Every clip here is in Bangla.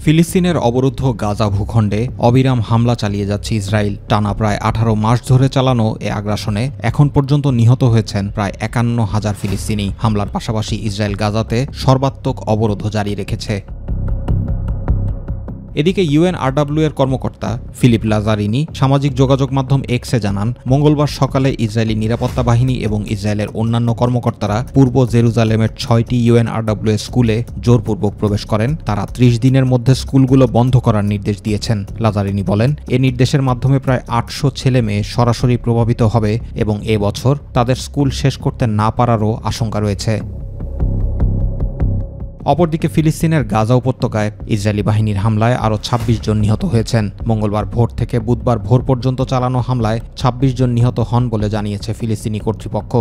ফিলিস্তিনের অবরুদ্ধ গাজা ভূখণ্ডে অবিরাম হামলা চালিয়ে যাচ্ছে ইসরায়েল। টানা প্রায় 18 মাস ধরে চালানো এ আগ্রাসনে এখন পর্যন্ত নিহত হয়েছেন প্রায় 51,000 ফিলিস্তিনি। হামলার পাশাপাশি ইসরায়েল গাজাতে সর্বাত্মক অবরোধ জারি রেখেছে। এদিকে UNRW এর কর্মকর্তা ফিলিপ লাজারিনি সামাজিক যোগাযোগ মাধ্যম এক্সে জানান, মঙ্গলবার সকালে ইসরায়েলি নিরাপত্তা বাহিনী এবং ইসরায়েলের অন্যান্য কর্মকর্তারা পূর্ব জেরুজালেমের 6টি UNRW স্কুলে জোরপূর্বক প্রবেশ করেন। তারা 30 দিনের মধ্যে স্কুলগুলো বন্ধ করার নির্দেশ দিয়েছেন। লাজারিনি বলেন, এ নির্দেশের মাধ্যমে প্রায় 800 ছেলে মেয়ে সরাসরি প্রভাবিত হবে এবং এ বছর তাদের স্কুল শেষ করতে না পারারও আশঙ্কা রয়েছে। অপরদিকে ফিলিস্তিনের গাজা উপত্যকায় ইসরায়েলি বাহিনীর হামলায় আরও 26 জন নিহত হয়েছেন। মঙ্গলবার ভোর থেকে বুধবার ভোর পর্যন্ত চালানো হামলায় 26 জন নিহত হন বলে জানিয়েছে ফিলিস্তিনি কর্তৃপক্ষ।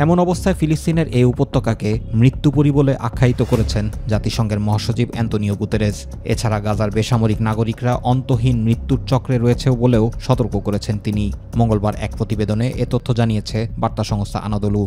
এমন অবস্থায় ফিলিস্তিনের এই উপত্যকাকে মৃত্যুপুরী বলে আখ্যায়িত করেছেন জাতিসংঘের মহাসচিব অ্যান্তোনিও গুতেরেস। এছাড়া গাজার বেসামরিক নাগরিকরা অন্তহীন মৃত্যুর চক্রে রয়েছে বলেও সতর্ক করেছেন তিনি। মঙ্গলবার এক প্রতিবেদনে এ তথ্য জানিয়েছে বার্তা সংস্থা আনাদোলু।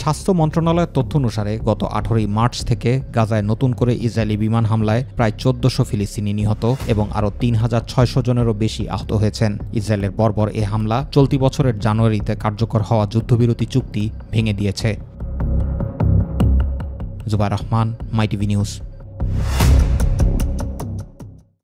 স্বাস্থ্য মন্ত্রণালয়ের তথ্য অনুসারে গত 18 মার্চ থেকে গাজায় নতুন করে ইসরায়েলি বিমান হামলায় প্রায় 1400 ফিলিস্তিনি নিহত এবং আরও 3600 জনেরও বেশি আহত হয়েছেন। ইসরায়েলের বর্বর এ হামলা চলতি বছরের জানুয়ারিতে কার্যকর হওয়া যুদ্ধবিরতি চুক্তি ভেঙে দিয়েছে। জুবায়ের রহমান, মাই টিভি নিউজ।